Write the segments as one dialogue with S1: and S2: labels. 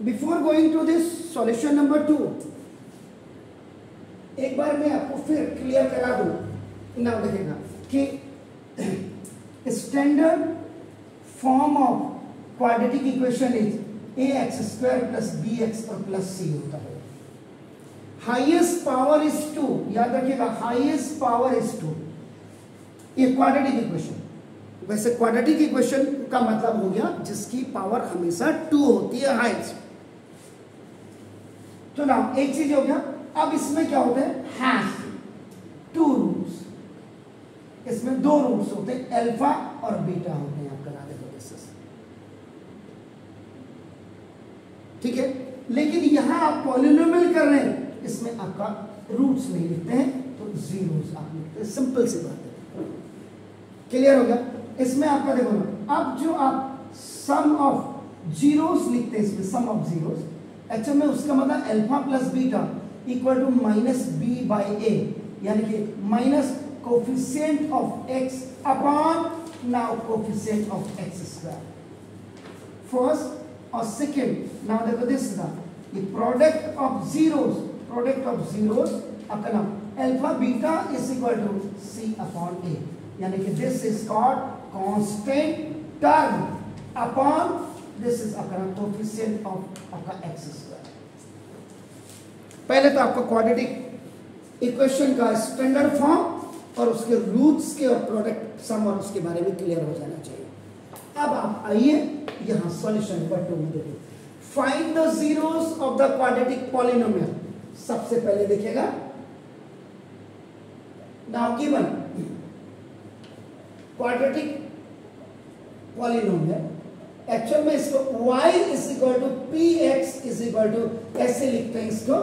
S1: Before going to this solution number 2, एक बार मैं आपको फिर क्लियर करा दूं ना, देखिएगा कि standard form of quadratic equation is a x square plus b x और प्लस सी होता है। हाईएस्ट पावर इज 2, याद रखिएगा हाईएस्ट पावर इज 2, ये क्वाड्रेटिक इक्वेशन। वैसे क्वाड्रेटिक इक्वेशन का मतलब हो गया जिसकी पावर हमेशा 2 होती है, हाईएस्ट। तो ना एक चीज हो गया। अब इसमें क्या होते हैं, हैश 2 रूट्स, इसमें 2 रूट्स होते हैं, अल्फा और बीटा होते हैं। आप करा देखो, ठीक है। लेकिन यहां आप पॉलिनोमियल कर रहे हैं, इसमें आपका रूट्स नहीं लिखते हैं, तो जीरोस आप लिखते हैं। सिंपल सी बात है, क्लियर हो गया। इसमें आपका देखो ना, अब जो आप सम ऑफ जीरोस लिखते हैं, इसमें सम ऑफ जीरोस एक्चुअल में उसका मतलब alpha plus beta equal to minus B by A, यानी कि minus coefficient of X upon now coefficient of X square, first और सेकेंड। नाउ देखो this the product of zeros, आपका नाम alpha beta is equal to C upon A, यानी कि this is called constant term upon this is आपका coefficient of आपका X square. पहले तो आपको क्वाड्रेटिक इक्वेशन का स्टैंडर्ड फॉर्म और उसके रूट्स के और प्रोडक्ट सम और उसके बारे में क्लियर हो जाना चाहिए। अब आप आइए यहां सॉल्यूशन नंबर 2 में देखिए, find the zeros of the quadratic polynomial. सबसे पहले देखिएगा, now given quadratic polynomial, actual में इसको y is equal to p x is equal to, ऐसे लिखते हैं इसको,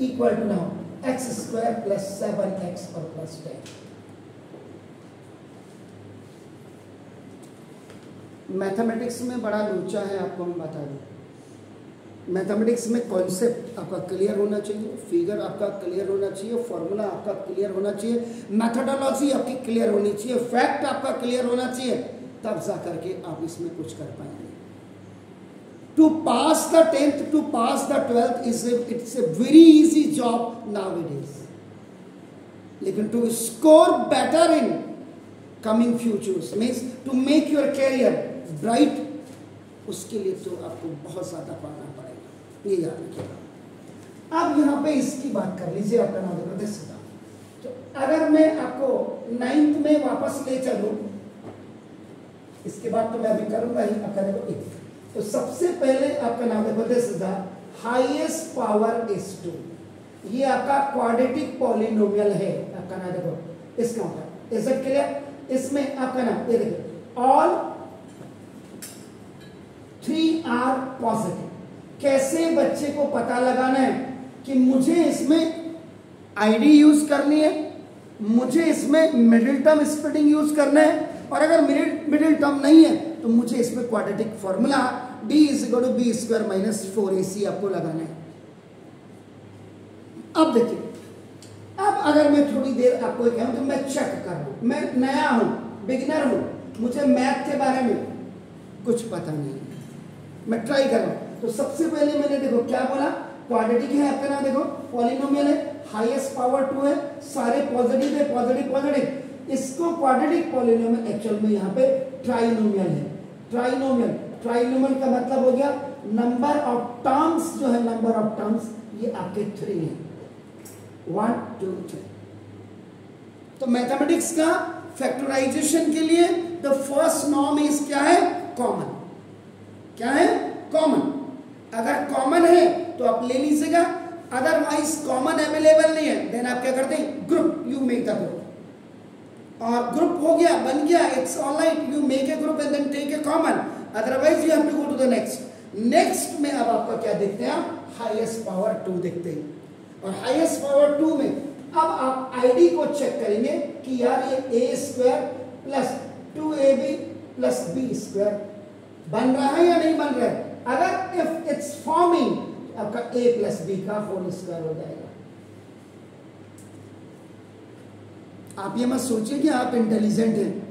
S1: equal to now x square plus 7x और प्लस 10। मैथमेटिक्स में बड़ा लोचा है, आपको हम बता दें। मैथमेटिक्स में कॉन्सेप्ट आपका क्लियर होना चाहिए, फिगर आपका क्लियर होना चाहिए, फॉर्मूला आपका क्लियर होना चाहिए, मैथोडोलॉजी आपकी क्लियर होनी चाहिए, फैक्ट आपका क्लियर होना चाहिए, तब जा करके आप इसमें कुछ कर पाएंगे। To pass the 10th, to pass the 12th it's a very easy job nowadays, लेकिन to score better in coming futures means to make your career bright, उसके लिए तो आपको बहुत ज्यादा पढ़ना पड़ेगा, ये याद रखिएगा। अब यहाँ पे इसकी बात कर लीजिए, आपका नाम प्रदेश का। तो अगर मैं आपको 9th में वापस ले चलूं, इसके बाद तो मैं अभी करूंगा ही, आपका देखो एक, तो सबसे पहले आपका नाम देखो this is the highest power is 2, ये आपका क्वाड्रेटिक पॉलिनोमियल है। आपका नाम देखो इसका मतलब, इज इट क्लियर? इसमें आपका नाम ये देखो, ऑल 3 आर पॉजिटिव। कैसे बच्चे को पता लगाना है कि मुझे इसमें आईडी यूज करनी है, मुझे इसमें मिडिल टर्म स्प्लिटिंग यूज करना है, और अगर मिडिल टर्म नहीं है तो मुझे इसमें quadratic formula d is equal to b square minus 4ac आपको लगाना है। अब देखिए, अब अगर मैं थोड़ी देर आपको कहूं तो मैं चेक कर रहा हूं, मैं नया हूं, बिगिनर हूं, मुझे मैथ के बारे में कुछ पता नहीं, मैं ट्राई कर रहा हूं। तो सबसे पहले मैंने देखो क्या बोला, क्वाड्रेटिक है आपका नाम देखो, पॉलिनोमियल है, हाईएस्ट पावर 2 है, सारे पॉजिटिव है, पॉजिटिव पॉजिटिव। इसको क्वाड्रेटिक पॉलिनोमियल एक्चुअल में यहाँ पे ट्राइनोमियल है। ट्राइनोमियल का मतलब हो गया नंबर ऑफ टर्म्स, जो है नंबर ऑफ टर्म्स ये आपके 3 है, 1 2 3। तो मैथमेटिक्स का फैक्टराइजेशन के लिए द फर्स्ट नॉर्म इज क्या है, कॉमन। क्या है, कॉमन। अगर कॉमन है तो आप ले लीजिएगा, अदरवाइज कॉमन अवेलेबल नहीं है, देन आप क्या करते हैं, group, you make the group. और ग्रुप हो गया, बन गया, it's alright, you make a group and then take a common, otherwise you have to go to the next में अब आपका क्या देखते हैं, आप हाईएस्ट पावर 2 देखते हैं। और हाईएस्ट पावर 2 में अब आप आईडी को चेक करेंगे कि यार ये a square plus 2ab plus b square बन रहा है या नहीं बन रहा है। अगर इफ इट्स फॉर्मिंग, आपका a प्लस b का होल स्क्वायर हो जाएगा। आप ये मत सोचिए कि आप इंटेलिजेंट हैं।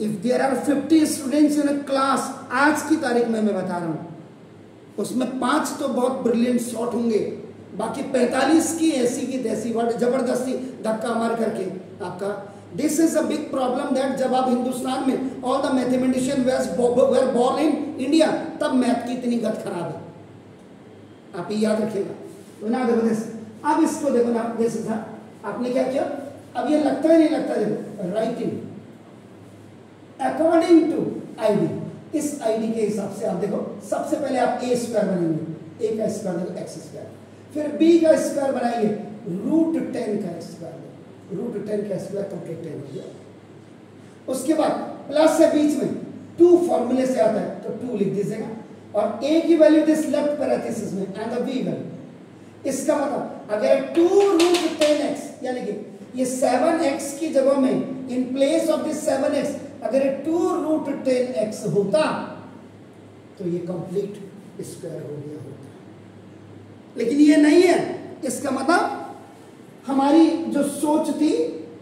S1: If there are 50 students in a class, आज की तारीख में मैं बता रहा हूं, उसमें 5 तो बहुत ब्रिलियंट शॉट होंगे, बाकी 45 की ऐसी की तैसी वर्ड जबरदस्ती धक्का मार करके आपका। This is a big problem that जब आप हिंदुस्तान में all the mathematician were born in India, तब मैथ की इतनी गत खराब है, आप ये याद रखिएगा। तो ना देखो दिस, अब इसको देखो ना, दिस था आपने क्या किया, अब ये लगता ही नहीं लगता, देखो राइटिंग अकॉर्डिंग टू आईडी, इस आईडी के हिसाब से आप देखो, सबसे पहले आप ए स्क्वायर बनाएंगे, ए का स्क्वायर देखो एक्स स्क्वायर, फिर बी का स्क्वायर बनाएंगे रूट 10 का स्क्वायर, रूट 10 का स्क्वायर कंप्लीट 10 हो गया। उसके बाद प्लस से बीच में 2 फॉर्मूले से आता है तो 2 लिख दीजिएगा, और a की वैल्यू दिस लेफ्ट पैरेंथेसिस में एंड द v वैल्यू, इसका मतलब अगर 2 रूट 10x, यानी कि ये 7x की जगह में in place of this 7x अगर 2 रूट 10x होता तो ये कंप्लीट स्क्वायर हो गया होता, लेकिन ये नहीं है। इसका मतलब हमारी जो सोच थी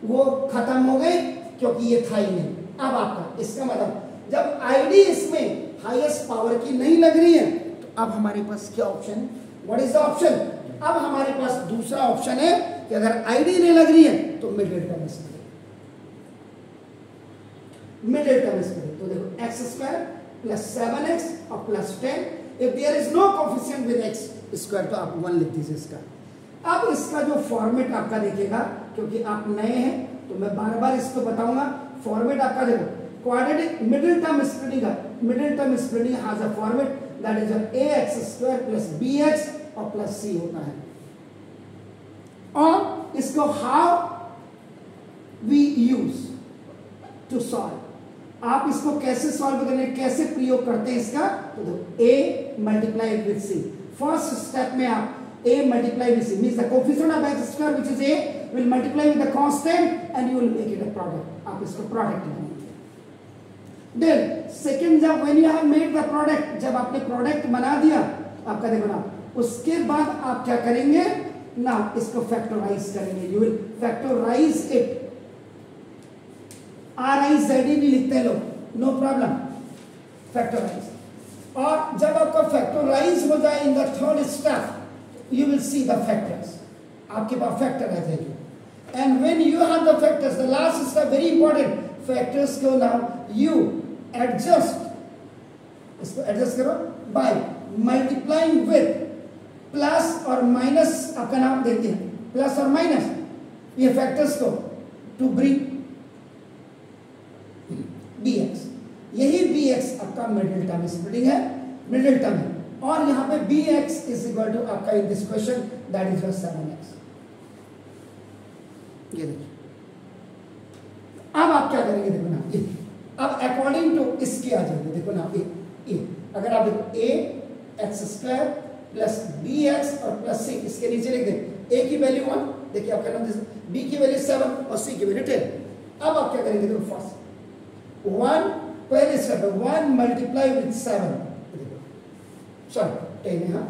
S1: वो खत्म हो गई, क्योंकि ये था ही नहीं। अब आपका इसका मतलब जब आईडी इसमें हाईएस्ट पावर की नहीं लग रही है तो अब हमारे पास क्या ऑप्शन है, व्हाट इज द ऑप्शन, अब हमारे पास दूसरा ऑप्शन है कि अगर आईडी नहीं लग रही है तो मिडिल टर्म करें, मिडिल टर्म करें। तो देखो एक्स स्क्वायर प्लस 7x और plus 10, if there is no coefficient with x square तो आप 1 लिख दीजिए इसका। अब इसका जो फॉर्मेट आपका देखिएगा, क्योंकि आप नए हैं तो मैं बार बार इसको बताऊंगा, फॉर्मेट आपका देखो क्वाड्रेटिक मिडिल टर्म स्प्लिटिंग का, middle term splitting has a format that is ax square plus bx और प्लस c होता है। और इसको how we use to solve, आप इसको कैसे सॉल्व करेंगे, कैसे प्रयोग करते हैं इसका, तो देखो a multiplied with c, first step में आप a multiplied with c means the coefficient of x square which is a will multiply with the constant and you will make it a product, आप इसको product बनाएंगे। then second जब when you have made the product, जब आपने product बना दिया आपका देखो ना, उसके बाद आप क्या करेंगे ना, इसको फैक्टराइज करेंगे, you will factorize it, RIZD नहीं लिखते लोग, no problem, factorize। और जब आपका फैक्टराइज हो जाए in the third step you will see the factors, आपके पास फैक्टर आ जाएंगे, and when you have the factors, the last step very important, factors को now you adjust, इसको एडजस्ट करो by multiplying with प्लस और minus, आपका नाम देते हैं प्लस और माइनस, ये फैक्टर्स को टू ब्रिंग bx, यही bx आपका मिडिल टर्म स्प्लिटिंग है, मिडिल टर्म है, और यहां पे bx इज इक्वल टू आपका in this question that is 7x। ये देखिए अब आप क्या करेंगे, देखो ना ये, अब अकॉर्डिंग टू इसके आ जाएंगे, देखो ना ये अगर आप देखो a x square plus bx और प्लस c, इसके नीचे लिख दें a की वैल्यू 1, देखिए आपका नाम b की वैल्यू 7 और c की वैल्यू 10। अब आप क्या करेंगे, देखो फर्स्ट 1 पहले स्टेप 1 मल्टीप्लाई विद 7, सॉरी 10 है, हाँ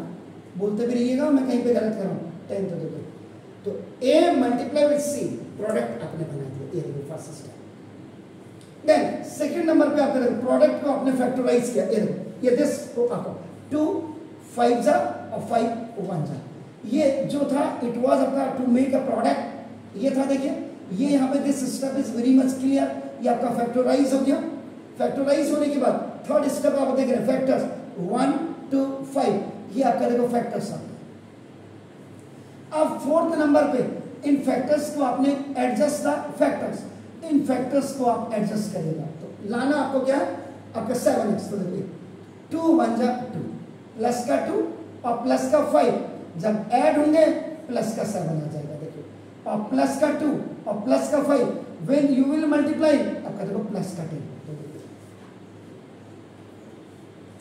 S1: बोलते भी रहिएगा, मैं कहीं पे गलत कर रहा हूँ, 10 तो देखो, तो a multiply with c, product आपने बना दिया, ये देखो first step. Then second number पे आपने प्रोडक्ट को आपने फैक्टराइज किया, ये देखो ये दिस को आपको 2 5 जा और 5 1 जा, ये जो था इट वाज आपका टू मेक अ प्रोडक्ट, ये था देखिए, ये यहाँ पे this step is very much clear, ये आपका फैक्टराइज हो गया। फैक्टराइज होने के बाद थर्ड स्टेप आप देख रहे हैं फैक्टर्स 1 2 5, ये आपका देखो फैक्टर्स आ गए। अब फोर्थ नंबर पे इन फैक्टर्स को आपने adjust the factors, in factors को आप एडजस्ट करेगा, तो लाना आपको क्या है, आपका 7x, तो देखिए 2 1 जा 2 प्लस का 2 और प्लस का 5 जब ऐड होंगे प्लस का 7 आ जाएगा, देखिए, और प्लस का 2 और प्लस का 5 व्हेन यू विल मल्टीप्लाई आपका देखो प्लस का 10,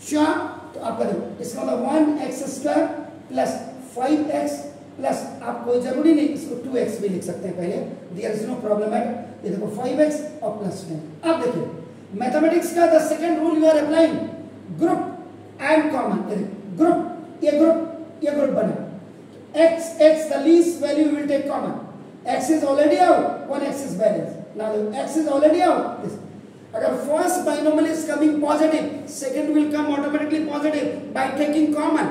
S1: श्योर, तो आपका देखो इसका मतलब 1x square plus 5x plus, आप कोई जरूरी नहीं इसको 2x भी लिख सकते हैं पहले, there is no problem at, ये देखो 5x और प्लस 10। अब देखिए मैथमेटिक्स का the second rule you are applying, group and common, group ये ग्रुप बना, x the least value will take common, x is already out, one x is balance, now x is already out, this अगर first binomial is coming positive, second will come automatically positive, by taking common,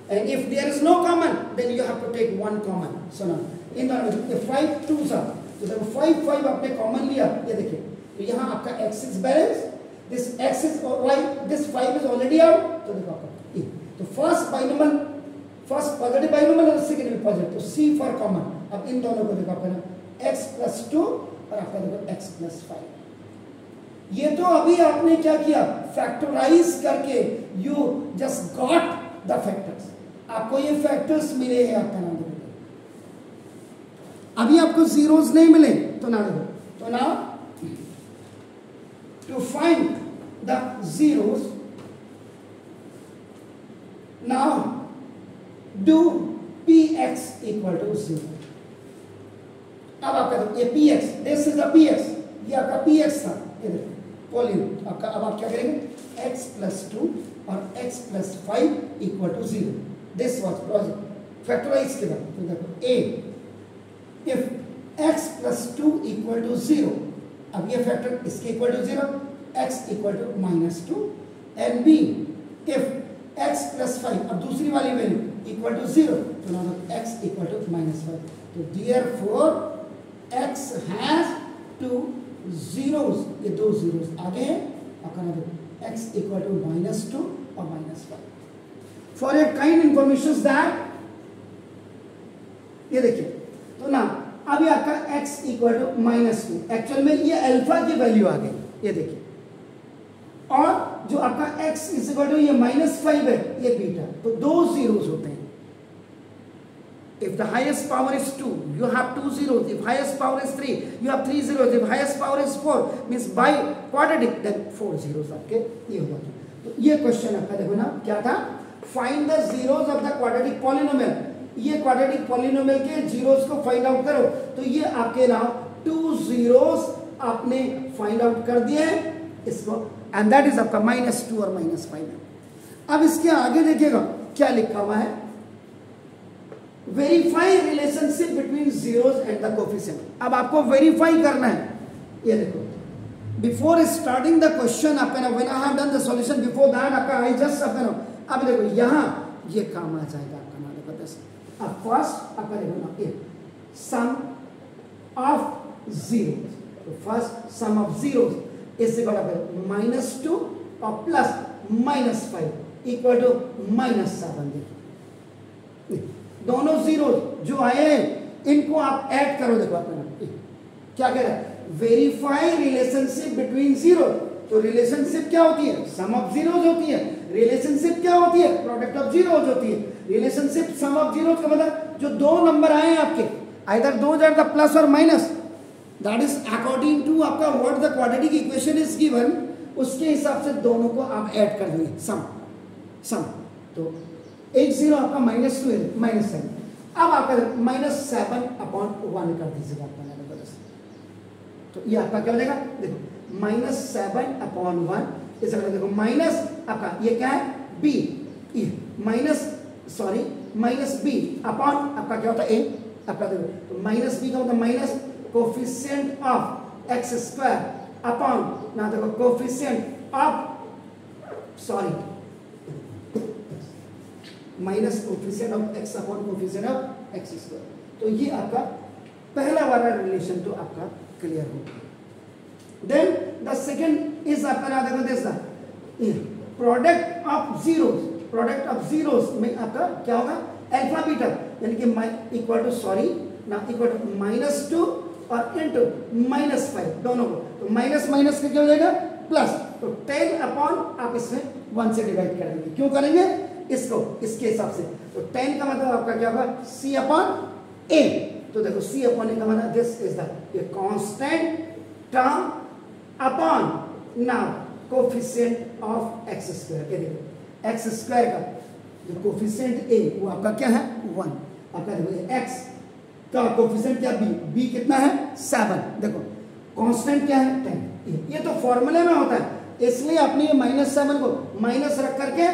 S1: and if there is no common then you have to take one common. So now इन दोनों में 5 2s are, तो देखो 5 5 आपने common लिया, ये देखिए तो यहाँ आपका x is balance, this x is right, this 5 is already out, तो देखो आपका e, तो first binomial, first positive binomial और सेकंड में पॉजिटिव, तो c फॉर कॉमन. अब इन दोनों को देखो आपका x + 2 और आपका देखो x + 5. ये तो अभी आपने क्या किया, फैक्टराइज करके you just got the factors, आपको ये फैक्टर्स मिले हैं आपका नाम देखो. अभी आपको जीरोस नहीं मिले तो ना देखो, तो ना to find the zeros now do px = 0. अब आपका देखो ये px, this is the px, ये आपका px था, ये देखो पॉलिन आपका. अब आप क्या करेंगे, x + 2 और x + 5 = 0. This was project factorise के बाद, तो देखो a if x + 2 = 0, अब ये फैक्टर इसके equal to 0, x = -2, and b if x + 5, अब दूसरी वाली वैल्यू इक्वल टू 0, तो now x = -5. तो therefore x has 2 zeros, ये 2 zeros आगे हैं आपका मतलब x = -2 और -5. For a kind information that, ये देखिए तो ना अभी आपका x = -2, एक्चुअल में ये अल्फा की वैल्यू आ गई, ये देखिए, और जो आपका x = ये -5 है, ये बीटा, तो 2 zeros होते हैं. If the highest power is 2, you have 2 zeros. If highest power is 3, you have 3 zeros. If highest power is 4, means by quadratic, then 4 zeros आपके ये हो जाते हैं. तो ये क्वेश्चन आपका देखो ना क्या था, find the zeros of the quadratic polynomial. ये क्वाड्रेटिक पॉलिनोमियल के जीरोस को फाइंड आउट करो, तो ये आपके नाउ 2 जीरोस आपने फाइंड आउट कर दिए इसको, एंड दैट इज आपका -2 और -5 है. अब इसके आगे देखिएगा क्या लिखा हुआ है, verify relationship between zeros and the coefficient. अब आपको वेरीफाई करना है, ये देखो बिफोर स्टार्टिंग द क्वेश्चन आपका ना, when I have done the solution before that आपका आई जस्ट आपका ना, अब देखो यहां ये काम आ जाएगा आपका ना, देखो बस अब फर्स्ट आपका देखो ना ये सम ऑफ जीरोस, तो first sum of zeros is equal to -2 और प्लस -5 = -7. देखिए दोनों जीरोस जो आए हैं इनको आप ऐड करो, देखो आपका क्या कह रहा है, वेरीफाई रिलेशनशिप बिटवीन जीरो. तो रिलेशनशिप क्या होती है, सम ऑफ जीरोस होती है. रिलेशनशिप क्या होती है, प्रोडक्ट ऑफ जीरोस होती है. रिलेशनशिप सम ऑफ जीरोस का मतलब जो दो नंबर आए हैं आपके, आइदर दो जड़ द प्लस और minus, that is according to आपका what the quadratic equation is given, उसके हिसाब से दोनों को आप ऐड कर देंगे सम. तो एक जीरो आपका -2 है, -7. अब आपका -7/1 कर दीजिएगा आपका, तो ये आपका क्या हो जाएगा, देखो -7/1 इस देखो माइनस आपका ये क्या है b, माइनस b अपॉन आपका क्या होता है a, आपका देखो तो -b का मतलब minus coefficient of x² upon ना देखो coefficient of minus coefficient of x upon coefficient of x². तो ये आपका पहला वाला रिलेशन तो आपका क्लियर हो गया. देन द सेकंड इज आपका ना देखो दिस प्रोडक्ट ऑफ जीरोस में आपका क्या होगा, अल्फा बीटा, यानी कि इक्वल टू -2 और इनटू -5 दोनों को, तो माइनस का क्या हो जाएगा प्लस, तो 10 अपॉन आप इसमें 1 से डिवाइड कर देंगे. क्यों करेंगे इसको, इसके हिसाब से, तो 10 का मतलब आपका क्या होगा c/a. तो देखो c/a का मतलब this is the constant term upon now coefficient of x². ये देखो x² का जो कोफिशिएंट a वो आपका क्या है 1, आपका देखो x का कोफिशिएंट क्या b कितना है 7, देखो कांस्टेंट क्या है 10. ये तो फॉर्मूले में होता है, इसलिए आपने ये -7 को माइनस रख करके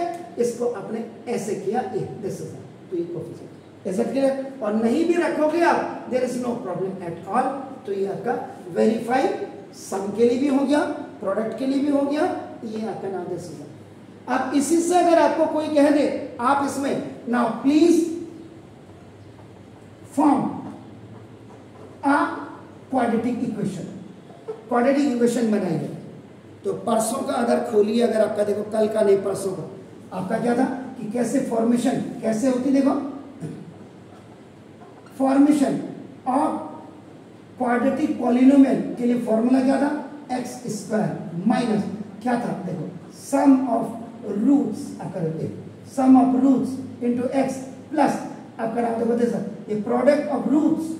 S1: इसको आपने ऐसे किया, दिस इज तो ये कोफिशिएंट ऐसा क्लियर. और नहीं भी रखोगे आप, there is no problem at all. तो ये आपका वेरीफाई सम के लिए भी हो गया, प्रोडक्ट के लिए भी हो गया, ये आपका नाम दिस इज. अब इसी से अगर आपको कोई कह दे, आप इसमें now please form a quadratic equation, quadratic equation बनाइए। तो परसों का अगर खोलिए, अगर आपका देखो कल का नहीं परसों का, आपका क्या था कि कैसे फॉर्मेशन कैसे होती, देखो फॉर्मेशन ऑफ क्वाड्रेटिक पॉलिनोमियल के लिए फॉर्मूला क्या था, एक्स स्क्वायर माइनस क्या था, देखो सम ऑफ रूट्स, आपका देखो sum of roots into X plus आपका नाम देखो दे सर ये प्रोडक्ट ऑफ रूट्स,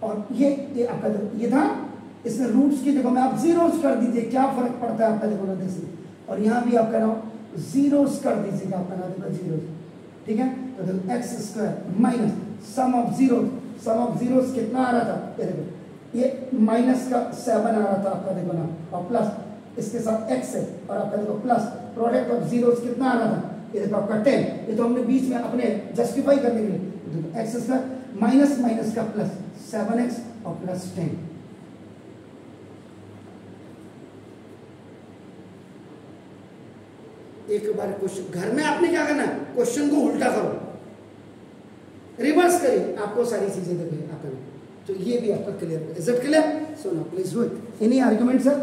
S1: और ये आपका देखो ये था, इसमें रूट्स की देखो मैं आप जीरोस कर दीजिए, क्या फर्क पड़ता है आपका देखो ना देखिए, और यहाँ भी आपका नाम जीरोस कर दीजिएगा, आपका नाम देखो जीरोस, ठीक है। तो देखो x square minus sum of zeros, sum of zeros कितना आ रहा था, ये देखो ये माइनस का 7 आ रहा था आपका देखो ना, और प्लस इसके साथ एक्स है, और आपका देखो प्लस प्रोडक्ट ऑफ जीरोस कितना आ रहा था, ये देखो आपका 10, ये तो हमने बीच में अपने जस्टिफाई करने के लिए देखो एक्स स्क्वायर माइनस माइनस का प्लस 7x और प्लस 10। एक बार क्वेश्चन घर में आपने क्या करना, क्वेश्चन को उल्टा करो, रिवर्स करिए, आपको सारी चीजें देखिए आपका, तो ये भी आपका क्लियर है। Is it clear? So now please do it. Any argument sir?